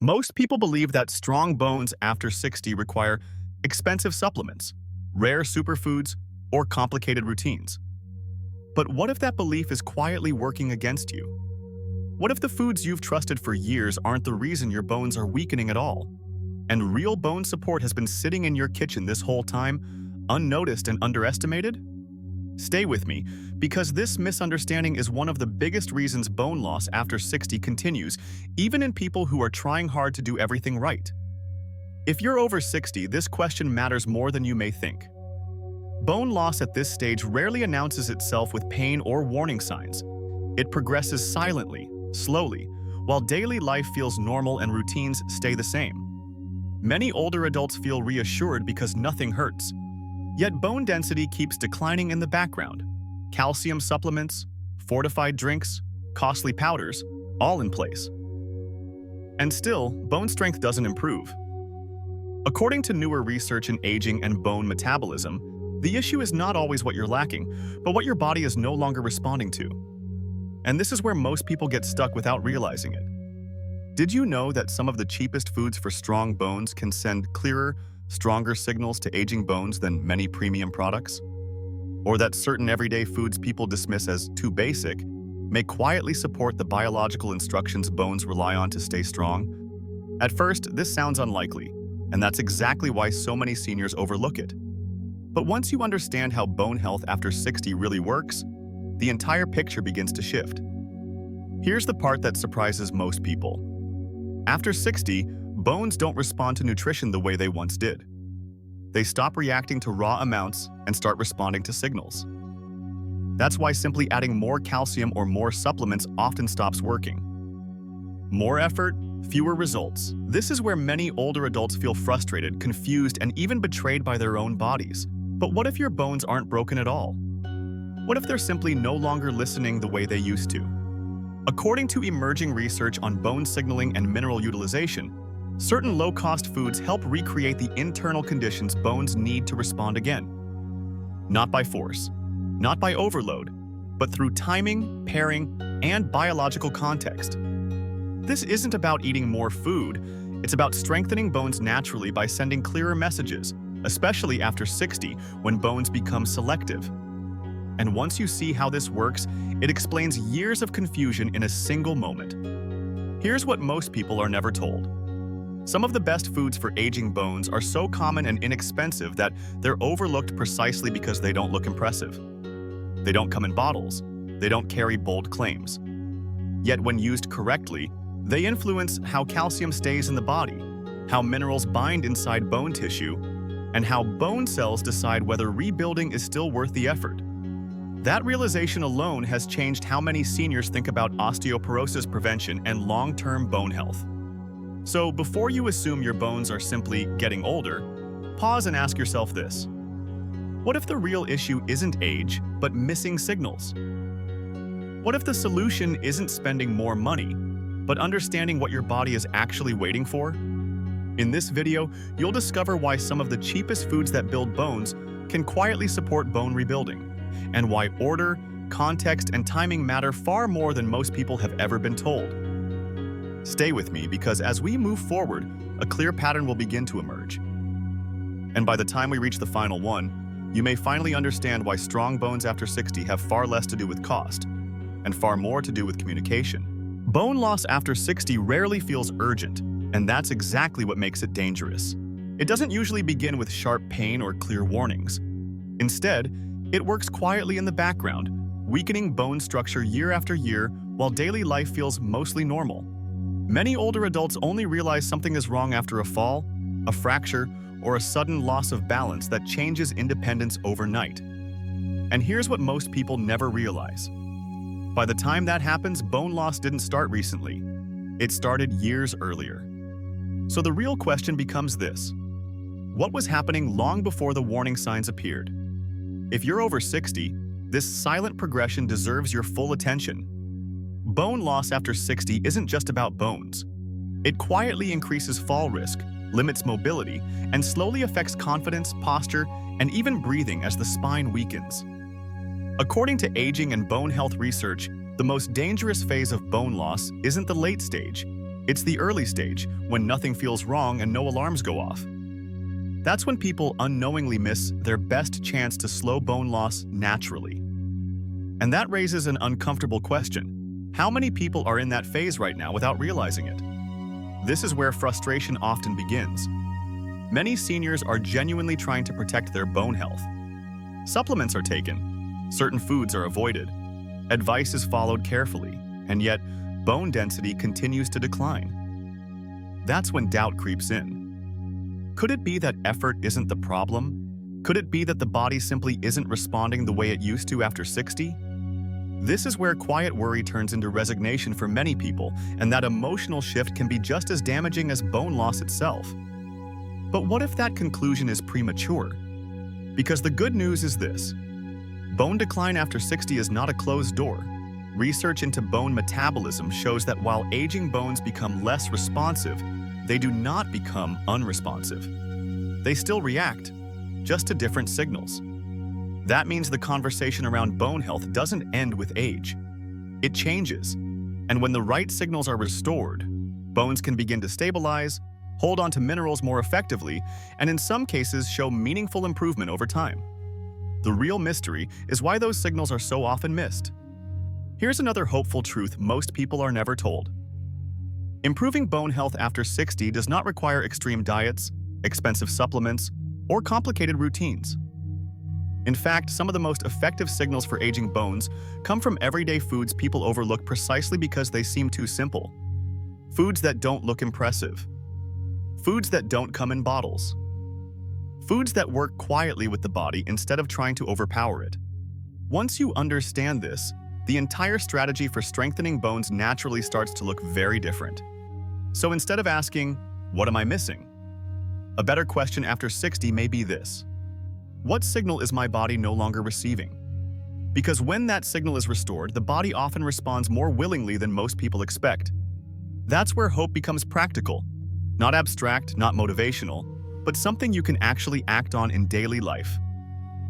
Most people believe that strong bones after 60 require expensive supplements, rare superfoods, or complicated routines. But what if that belief is quietly working against you? What if the foods you've trusted for years aren't the reason your bones are weakening at all? And real bone support has been sitting in your kitchen this whole time, unnoticed and underestimated? Stay with me, because this misunderstanding is one of the biggest reasons bone loss after 60 continues, even in people who are trying hard to do everything right. If you're over 60, this question matters more than you may think. Bone loss at this stage rarely announces itself with pain or warning signs. It progresses silently, slowly, while daily life feels normal and routines stay the same. Many older adults feel reassured because nothing hurts. Yet bone density keeps declining in the background. Calcium supplements, fortified drinks, costly powders, all in place. And still, bone strength doesn't improve. According to newer research in aging and bone metabolism, the issue is not always what you're lacking, but what your body is no longer responding to. And this is where most people get stuck without realizing it. Did you know that some of the cheapest foods for strong bones can send clearer, stronger signals to aging bones than many premium products? Or that certain everyday foods people dismiss as too basic may quietly support the biological instructions bones rely on to stay strong? At first, this sounds unlikely, and that's exactly why so many seniors overlook it. But once you understand how bone health after 60 really works, the entire picture begins to shift. Here's the part that surprises most people. After 60, bones don't respond to nutrition the way they once did. They stop reacting to raw amounts and start responding to signals. That's why simply adding more calcium or more supplements often stops working. More effort, fewer results. This is where many older adults feel frustrated, confused, and even betrayed by their own bodies. But what if your bones aren't broken at all? What if they're simply no longer listening the way they used to? According to emerging research on bone signaling and mineral utilization, certain low-cost foods help recreate the internal conditions bones need to respond again. Not by force, not by overload, but through timing, pairing, and biological context. This isn't about eating more food, it's about strengthening bones naturally by sending clearer messages, especially after 60 when bones become selective. And once you see how this works, it explains years of confusion in a single moment. Here's what most people are never told. Some of the best foods for aging bones are so common and inexpensive that they're overlooked precisely because they don't look impressive. They don't come in bottles. They don't carry bold claims. Yet when used correctly, they influence how calcium stays in the body, how minerals bind inside bone tissue, and how bone cells decide whether rebuilding is still worth the effort. That realization alone has changed how many seniors think about osteoporosis prevention and long-term bone health. So before you assume your bones are simply getting older, pause and ask yourself this. What if the real issue isn't age, but missing signals? What if the solution isn't spending more money, but understanding what your body is actually waiting for? In this video, you'll discover why some of the cheapest foods that build bones can quietly support bone rebuilding, and why order, context, and timing matter far more than most people have ever been told. Stay with me, because as we move forward, a clear pattern will begin to emerge. And by the time we reach the final one, you may finally understand why strong bones after 60 have far less to do with cost, and far more to do with communication. Bone loss after 60 rarely feels urgent, and that's exactly what makes it dangerous. It doesn't usually begin with sharp pain or clear warnings. Instead, it works quietly in the background, weakening bone structure year after year while daily life feels mostly normal. Many older adults only realize something is wrong after a fall, a fracture, or a sudden loss of balance that changes independence overnight. And here's what most people never realize. By the time that happens, bone loss didn't start recently. It started years earlier. So the real question becomes this: what was happening long before the warning signs appeared? If you're over 60, this silent progression deserves your full attention. Bone loss after 60 isn't just about bones. It quietly increases fall risk, limits mobility, and slowly affects confidence, posture, and even breathing as the spine weakens. According to aging and bone health research, the most dangerous phase of bone loss isn't the late stage. It's the early stage, when nothing feels wrong and no alarms go off. That's when people unknowingly miss their best chance to slow bone loss naturally. And that raises an uncomfortable question. How many people are in that phase right now without realizing it? This is where frustration often begins. Many seniors are genuinely trying to protect their bone health. Supplements are taken, certain foods are avoided, advice is followed carefully, and yet bone density continues to decline. That's when doubt creeps in. Could it be that effort isn't the problem? Could it be that the body simply isn't responding the way it used to after 60? This is where quiet worry turns into resignation for many people, and that emotional shift can be just as damaging as bone loss itself. But what if that conclusion is premature? Because the good news is this: bone decline after 60 is not a closed door. Research into bone metabolism shows that while aging bones become less responsive, they do not become unresponsive. They still react, just to different signals. That means the conversation around bone health doesn't end with age. It changes, and when the right signals are restored, bones can begin to stabilize, hold on to minerals more effectively, and in some cases show meaningful improvement over time. The real mystery is why those signals are so often missed. Here's another hopeful truth most people are never told. Improving bone health after 60 does not require extreme diets, expensive supplements, or complicated routines. In fact, some of the most effective signals for aging bones come from everyday foods people overlook precisely because they seem too simple. Foods that don't look impressive. Foods that don't come in bottles. Foods that work quietly with the body instead of trying to overpower it. Once you understand this, the entire strategy for strengthening bones naturally starts to look very different. So instead of asking, "What am I missing?" a better question after 60 may be this: what signal is my body no longer receiving? Because when that signal is restored, the body often responds more willingly than most people expect. That's where hope becomes practical, not abstract, not motivational, but something you can actually act on in daily life.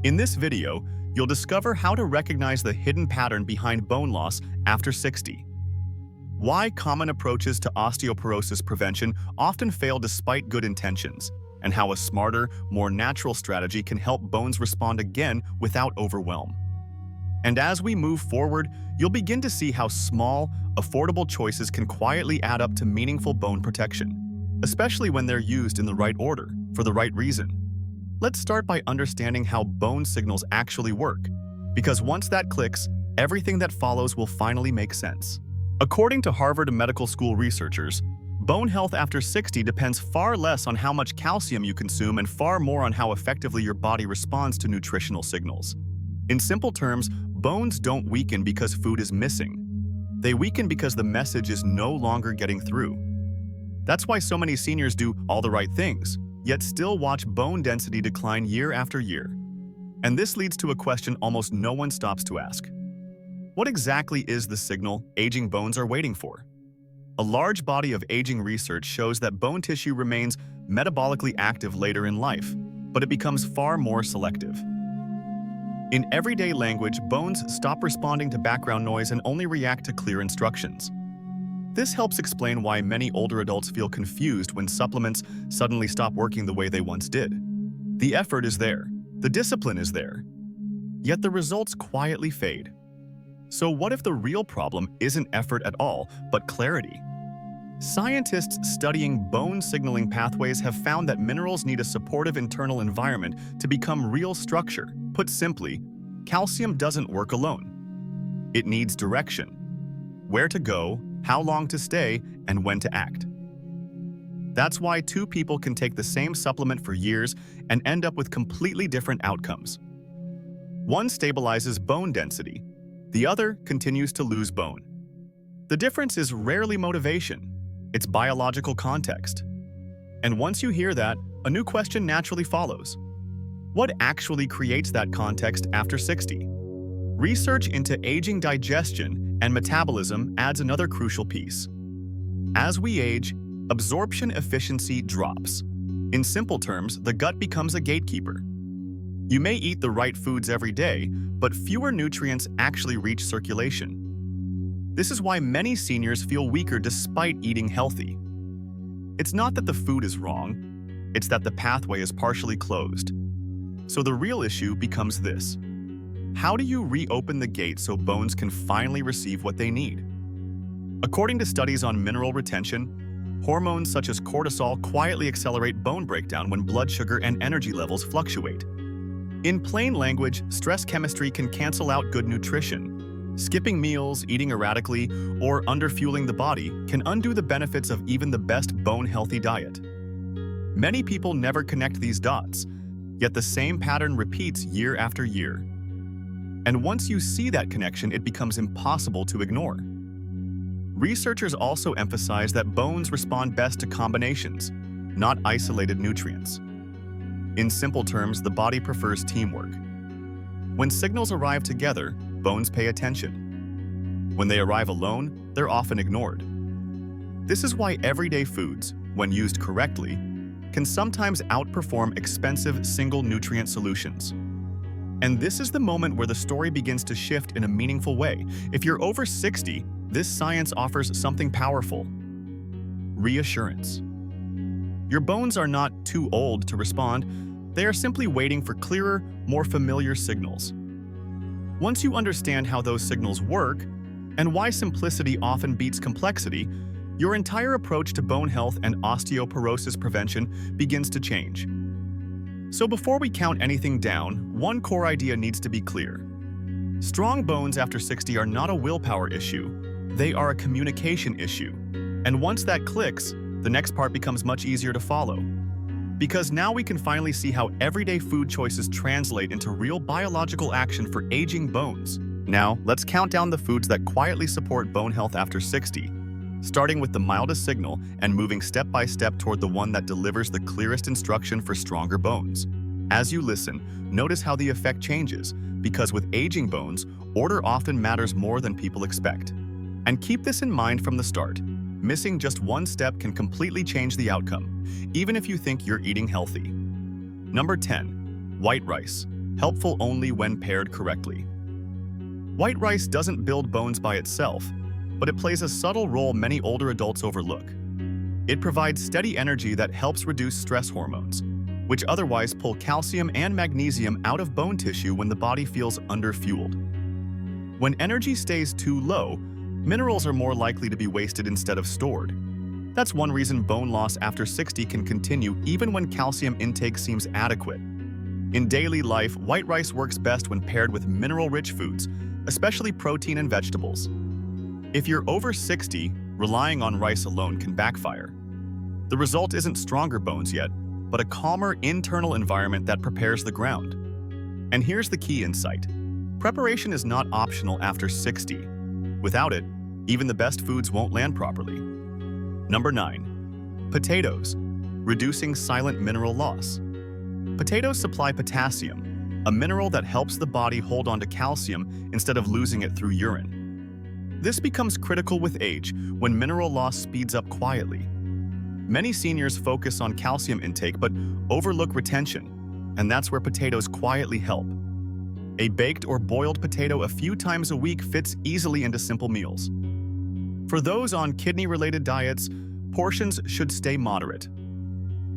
In this video, you'll discover how to recognize the hidden pattern behind bone loss after 60. Why common approaches to osteoporosis prevention often fail despite good intentions, and how a smarter, more natural strategy can help bones respond again without overwhelm. And as we move forward, you'll begin to see how small, affordable choices can quietly add up to meaningful bone protection, especially when they're used in the right order, for the right reason. Let's start by understanding how bone signals actually work, because once that clicks, everything that follows will finally make sense. According to Harvard Medical School researchers, bone health after 60 depends far less on how much calcium you consume and far more on how effectively your body responds to nutritional signals. In simple terms, bones don't weaken because food is missing. They weaken because the message is no longer getting through. That's why so many seniors do all the right things, yet still watch bone density decline year after year. And this leads to a question almost no one stops to ask. What exactly is the signal aging bones are waiting for? A large body of aging research shows that bone tissue remains metabolically active later in life, but it becomes far more selective. In everyday language, bones stop responding to background noise and only react to clear instructions. This helps explain why many older adults feel confused when supplements suddenly stop working the way they once did. The effort is there, the discipline is there, yet the results quietly fade. So what if the real problem isn't effort at all, but clarity? Scientists studying bone signaling pathways have found that minerals need a supportive internal environment to become real structure. Put simply, calcium doesn't work alone. It needs direction. Where to go, how long to stay, and when to act. That's why two people can take the same supplement for years and end up with completely different outcomes. One stabilizes bone density, the other continues to lose bone. The difference is rarely motivation, it's biological context. And once you hear that, a new question naturally follows. What actually creates that context after 60? Research into aging digestion and metabolism adds another crucial piece. As we age, absorption efficiency drops. In simple terms, the gut becomes a gatekeeper. You may eat the right foods every day, but fewer nutrients actually reach circulation. This is why many seniors feel weaker despite eating healthy. It's not that the food is wrong, it's that the pathway is partially closed. So the real issue becomes this: how do you reopen the gate so bones can finally receive what they need? According to studies on mineral retention, hormones such as cortisol quietly accelerate bone breakdown when blood sugar and energy levels fluctuate. In plain language, stress chemistry can cancel out good nutrition. Skipping meals, eating erratically, or underfueling the body can undo the benefits of even the best bone-healthy diet. Many people never connect these dots, yet the same pattern repeats year after year. And once you see that connection, it becomes impossible to ignore. Researchers also emphasize that bones respond best to combinations, not isolated nutrients. In simple terms, the body prefers teamwork. When signals arrive together, bones pay attention. When they arrive alone, they're often ignored. This is why everyday foods, when used correctly, can sometimes outperform expensive single-nutrient solutions. And this is the moment where the story begins to shift in a meaningful way. If you're over 60, this science offers something powerful: reassurance. Your bones are not too old to respond. They are simply waiting for clearer, more familiar signals. Once you understand how those signals work and why simplicity often beats complexity, your entire approach to bone health and osteoporosis prevention begins to change. So before we count anything down, one core idea needs to be clear. Strong bones after 60 are not a willpower issue. They are a communication issue. And once that clicks, the next part becomes much easier to follow. Because now we can finally see how everyday food choices translate into real biological action for aging bones. Now, let's count down the foods that quietly support bone health after 60, starting with the mildest signal and moving step by step toward the one that delivers the clearest instruction for stronger bones. As you listen, notice how the effect changes, because with aging bones, order often matters more than people expect. And keep this in mind from the start. Missing just one step can completely change the outcome, even if you think you're eating healthy. Number 10. White rice. Helpful only when paired correctly. White rice doesn't build bones by itself, but it plays a subtle role many older adults overlook. It provides steady energy that helps reduce stress hormones, which otherwise pull calcium and magnesium out of bone tissue when the body feels underfueled. When energy stays too low, minerals are more likely to be wasted instead of stored. That's one reason bone loss after 60 can continue even when calcium intake seems adequate. In daily life, white rice works best when paired with mineral-rich foods, especially protein and vegetables. If you're over 60, relying on rice alone can backfire. The result isn't stronger bones yet, but a calmer internal environment that prepares the ground. And here's the key insight: preparation is not optional after 60. Without it, even the best foods won't land properly. Number 9. Potatoes. Reducing silent mineral loss. Potatoes supply potassium, a mineral that helps the body hold on to calcium instead of losing it through urine. This becomes critical with age, when mineral loss speeds up quietly. Many seniors focus on calcium intake but overlook retention, and that's where potatoes quietly help. A baked or boiled potato a few times a week fits easily into simple meals. For those on kidney-related diets, portions should stay moderate.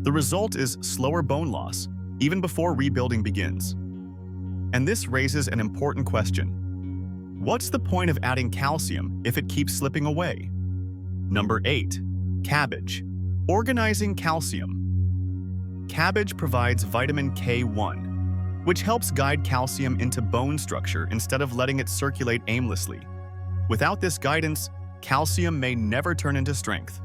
The result is slower bone loss, even before rebuilding begins. And this raises an important question. What's the point of adding calcium if it keeps slipping away? Number 8. Cabbage. Organizing calcium. Cabbage provides vitamin K1, which helps guide calcium into bone structure instead of letting it circulate aimlessly. Without this guidance, calcium may never turn into strength.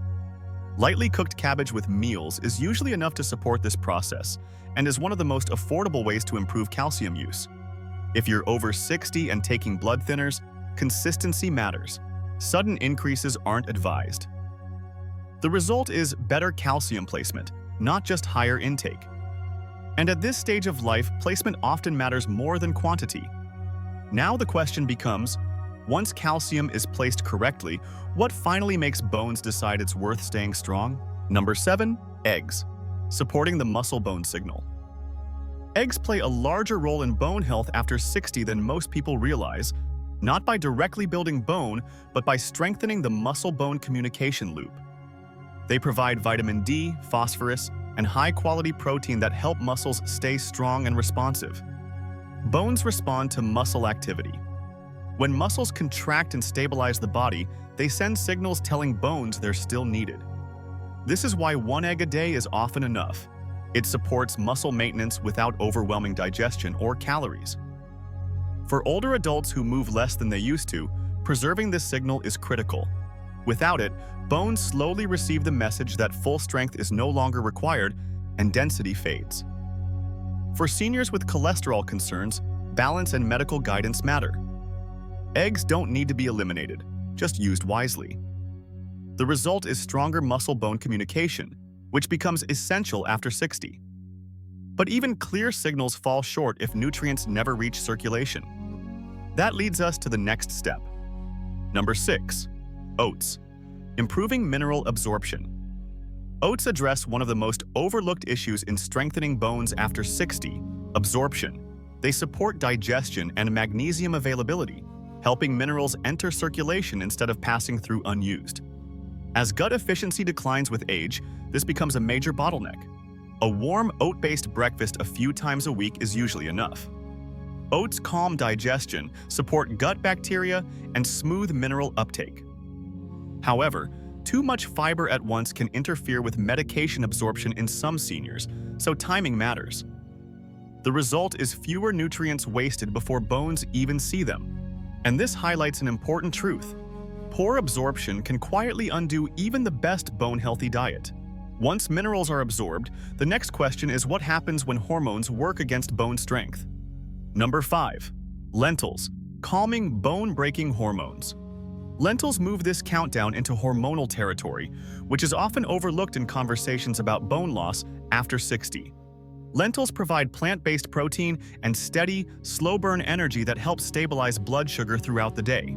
Lightly cooked cabbage with meals is usually enough to support this process and is one of the most affordable ways to improve calcium use. If you're over 60 and taking blood thinners, consistency matters. Sudden increases aren't advised. The result is better calcium placement, not just higher intake. And at this stage of life, placement often matters more than quantity. Now the question becomes, once calcium is placed correctly, what finally makes bones decide it's worth staying strong? Number 7. Eggs. Supporting the muscle-bone signal. Eggs play a larger role in bone health after 60 than most people realize, not by directly building bone, but by strengthening the muscle-bone communication loop. They provide vitamin D, phosphorus, and high-quality protein that help muscles stay strong and responsive. Bones respond to muscle activity. When muscles contract and stabilize the body, they send signals telling bones they're still needed. This is why one egg a day is often enough. It supports muscle maintenance without overwhelming digestion or calories. For older adults who move less than they used to, preserving this signal is critical. Without it, bones slowly receive the message that full strength is no longer required and density fades. For seniors with cholesterol concerns, balance and medical guidance matter. Eggs don't need to be eliminated, just used wisely. The result is stronger muscle-bone communication, which becomes essential after 60. But even clear signals fall short if nutrients never reach circulation. That leads us to the next step. Number 6. Oats. Improving mineral absorption. Oats address one of the most overlooked issues in strengthening bones after 60, absorption. They support digestion and magnesium availability, helping minerals enter circulation instead of passing through unused. As gut efficiency declines with age, this becomes a major bottleneck. A warm oat-based breakfast a few times a week is usually enough. Oats calm digestion, support gut bacteria, and smooth mineral uptake. However, too much fiber at once can interfere with medication absorption in some seniors, so timing matters. The result is fewer nutrients wasted before bones even see them. And this highlights an important truth. Poor absorption can quietly undo even the best bone-healthy diet. Once minerals are absorbed, the next question is what happens when hormones work against bone strength. Number 5. Lentils. Calming bone-breaking hormones. Lentils move this countdown into hormonal territory, which is often overlooked in conversations about bone loss after 60. Lentils provide plant-based protein and steady, slow-burn energy that helps stabilize blood sugar throughout the day.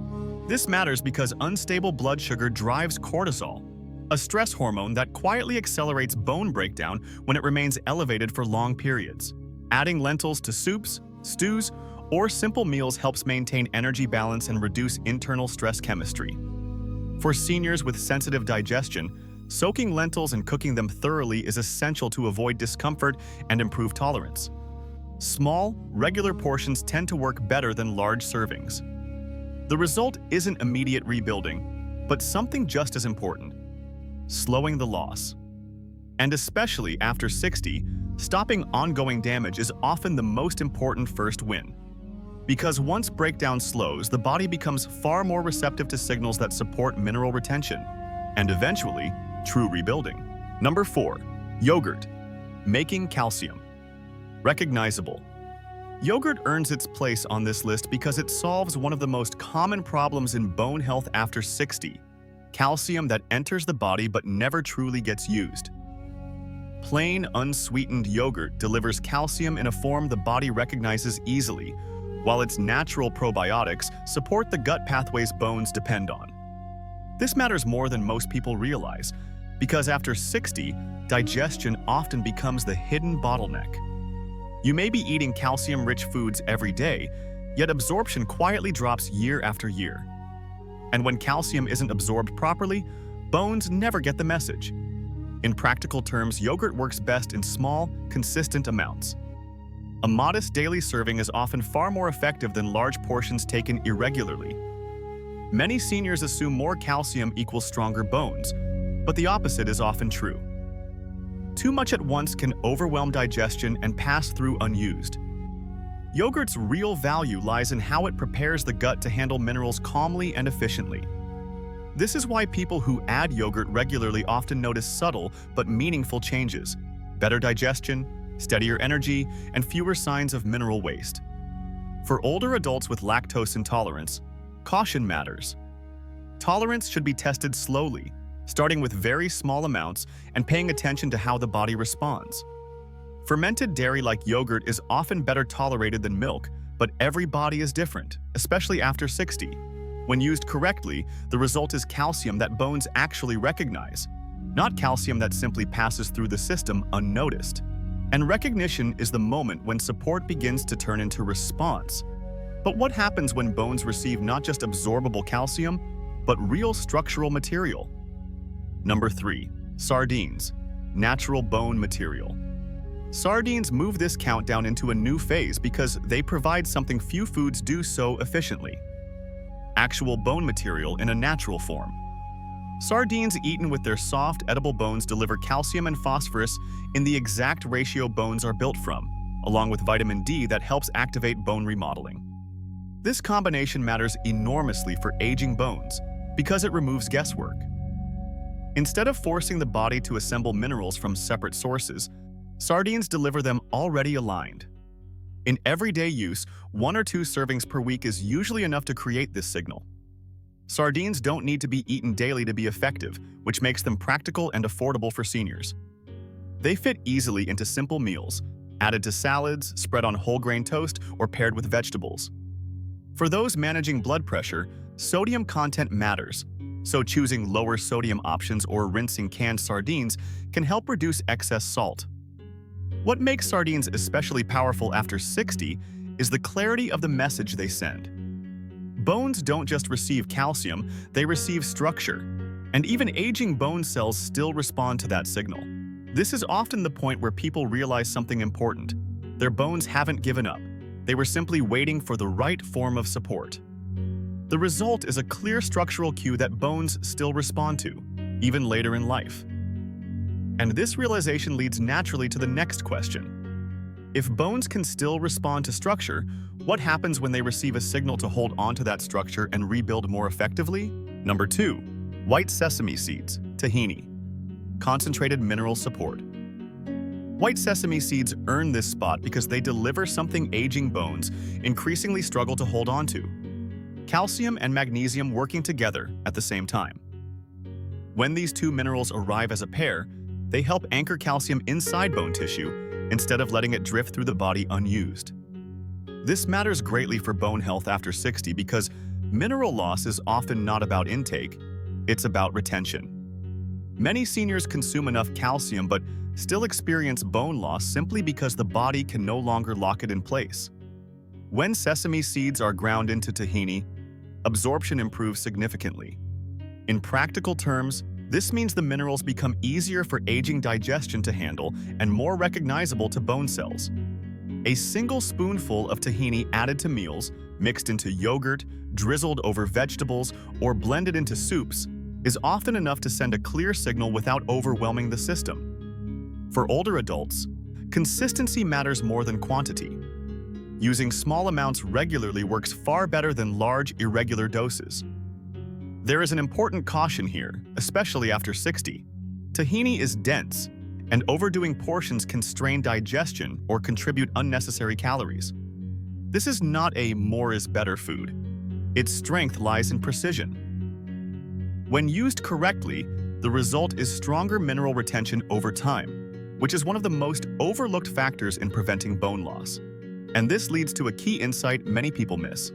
This matters because unstable blood sugar drives cortisol, a stress hormone that quietly accelerates bone breakdown when it remains elevated for long periods. Adding lentils to soups, stews, or simple meals helps maintain energy balance and reduce internal stress chemistry. For seniors with sensitive digestion, soaking lentils and cooking them thoroughly is essential to avoid discomfort and improve tolerance. Small, regular portions tend to work better than large servings. The result isn't immediate rebuilding, but something just as important: slowing the loss. And especially after 60, stopping ongoing damage is often the most important first win. Because once breakdown slows, the body becomes far more receptive to signals that support mineral retention, and eventually, true rebuilding. Number 4. Yogurt. Making calcium. Recognizable. Yogurt earns its place on this list because it solves one of the most common problems in bone health after 60: calcium that enters the body but never truly gets used. Plain, unsweetened yogurt delivers calcium in a form the body recognizes easily, while its natural probiotics support the gut pathways bones depend on. This matters more than most people realize, because after 60, digestion often becomes the hidden bottleneck. You may be eating calcium-rich foods every day, yet absorption quietly drops year after year. And when calcium isn't absorbed properly, bones never get the message. In practical terms, yogurt works best in small, consistent amounts. A modest daily serving is often far more effective than large portions taken irregularly. Many seniors assume more calcium equals stronger bones, but the opposite is often true. Too much at once can overwhelm digestion and pass through unused. Yogurt's real value lies in how it prepares the gut to handle minerals calmly and efficiently. This is why people who add yogurt regularly often notice subtle but meaningful changes: better digestion, steadier energy, and fewer signs of mineral waste. For older adults with lactose intolerance, caution matters. Tolerance should be tested slowly, starting with very small amounts and paying attention to how the body responds. Fermented dairy like yogurt is often better tolerated than milk, but every body is different, especially after 60. When used correctly, the result is calcium that bones actually recognize, not calcium that simply passes through the system unnoticed. And recognition is the moment when support begins to turn into response. But what happens when bones receive not just absorbable calcium, but real structural material? Number 3. Sardines, natural bone material. Sardines move this countdown into a new phase because they provide something few foods do so efficiently: actual bone material in a natural form. Sardines eaten with their soft, edible bones deliver calcium and phosphorus in the exact ratio bones are built from, along with vitamin D that helps activate bone remodeling. This combination matters enormously for aging bones because it removes guesswork. Instead of forcing the body to assemble minerals from separate sources, sardines deliver them already aligned. In everyday use, 1 or 2 servings per week is usually enough to create this signal. Sardines don't need to be eaten daily to be effective, which makes them practical and affordable for seniors. They fit easily into simple meals, added to salads, spread on whole grain toast, or paired with vegetables. For those managing blood pressure, sodium content matters, so choosing lower sodium options or rinsing canned sardines can help reduce excess salt. What makes sardines especially powerful after 60 is the clarity of the message they send. Bones don't just receive calcium, they receive structure, and even aging bone cells still respond to that signal. This is often the point where people realize something important. Their bones haven't given up. They were simply waiting for the right form of support. The result is a clear structural cue that bones still respond to, even later in life. And this realization leads naturally to the next question. If bones can still respond to structure, what happens when they receive a signal to hold onto that structure and rebuild more effectively? Number 2. White sesame seeds, tahini. Concentrated mineral support. White sesame seeds earn this spot because they deliver something aging bones increasingly struggle to hold onto: calcium and magnesium working together at the same time. When these 2 minerals arrive as a pair, they help anchor calcium inside bone tissue instead of letting it drift through the body unused. This matters greatly for bone health after 60 because mineral loss is often not about intake, it's about retention. Many seniors consume enough calcium but still experience bone loss simply because the body can no longer lock it in place. When sesame seeds are ground into tahini, absorption improves significantly. In practical terms, this means the minerals become easier for aging digestion to handle and more recognizable to bone cells. A single spoonful of tahini added to meals, mixed into yogurt, drizzled over vegetables, or blended into soups is often enough to send a clear signal without overwhelming the system. For older adults, consistency matters more than quantity. Using small amounts regularly works far better than large, irregular doses. There is an important caution here, especially after 60. Tahini is dense, and overdoing portions can strain digestion or contribute unnecessary calories. This is not a more is better food. Its strength lies in precision. When used correctly, the result is stronger mineral retention over time, which is one of the most overlooked factors in preventing bone loss. And this leads to a key insight many people miss.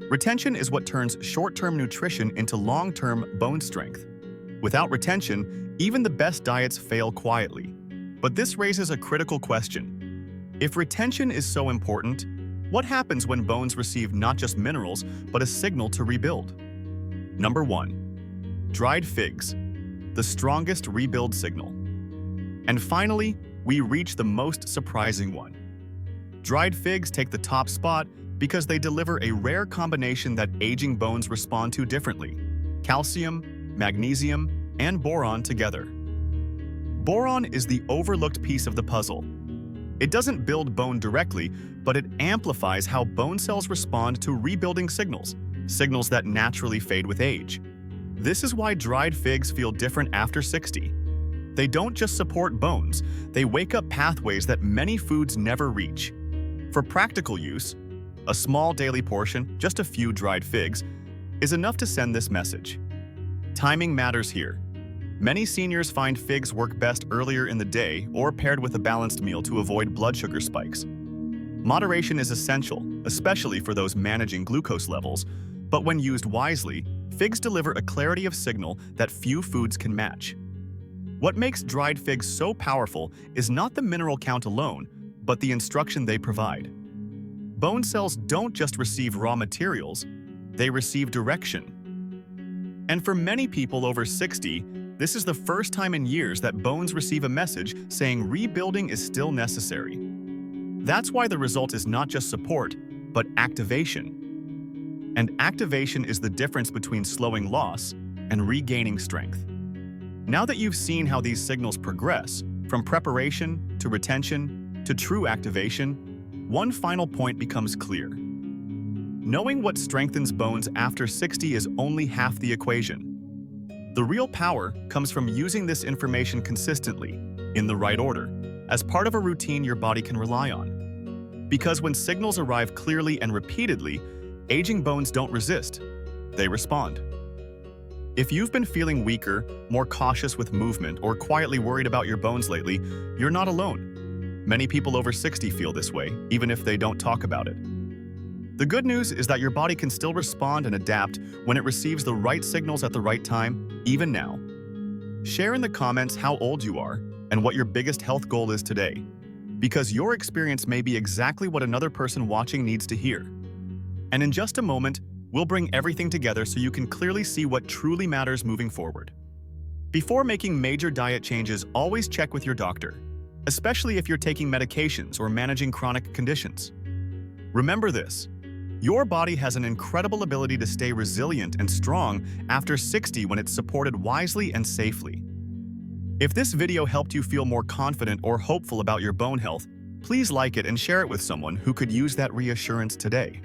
Retention is what turns short-term nutrition into long-term bone strength. Without retention, even the best diets fail quietly. But this raises a critical question. If retention is so important, what happens when bones receive not just minerals, but a signal to rebuild? Number 1. Dried figs, the strongest rebuild signal. And finally, we reach the most surprising one. Dried figs take the top spot because they deliver a rare combination that aging bones respond to differently: calcium, magnesium, and boron together. Boron is the overlooked piece of the puzzle. It doesn't build bone directly, but it amplifies how bone cells respond to rebuilding signals that naturally fade with age. This is why dried figs feel different after 60. They don't just support bones, they wake up pathways that many foods never reach. For practical use, a small daily portion, just a few dried figs, is enough to send this message. Timing matters here. Many seniors find figs work best earlier in the day or paired with a balanced meal to avoid blood sugar spikes. Moderation is essential, especially for those managing glucose levels, but when used wisely, figs deliver a clarity of signal that few foods can match. What makes dried figs so powerful is not the mineral count alone, but the instruction they provide. Bone cells don't just receive raw materials, they receive direction. And for many people over 60, this is the first time in years that bones receive a message saying rebuilding is still necessary. That's why the result is not just support, but activation. And activation is the difference between slowing loss and regaining strength. Now that you've seen how these signals progress, from preparation to retention to true activation, one final point becomes clear. Knowing what strengthens bones after 60 is only half the equation. The real power comes from using this information consistently, in the right order, as part of a routine your body can rely on. Because when signals arrive clearly and repeatedly, aging bones don't resist, they respond. If you've been feeling weaker, more cautious with movement, or quietly worried about your bones lately, you're not alone. Many people over 60 feel this way, even if they don't talk about it. The good news is that your body can still respond and adapt when it receives the right signals at the right time, even now. Share in the comments how old you are and what your biggest health goal is today, because your experience may be exactly what another person watching needs to hear. And in just a moment, we'll bring everything together so you can clearly see what truly matters moving forward. Before making major diet changes, always check with your doctor, especially if you're taking medications or managing chronic conditions. Remember this: your body has an incredible ability to stay resilient and strong after 60 when it's supported wisely and safely. If this video helped you feel more confident or hopeful about your bone health, please like it and share it with someone who could use that reassurance today.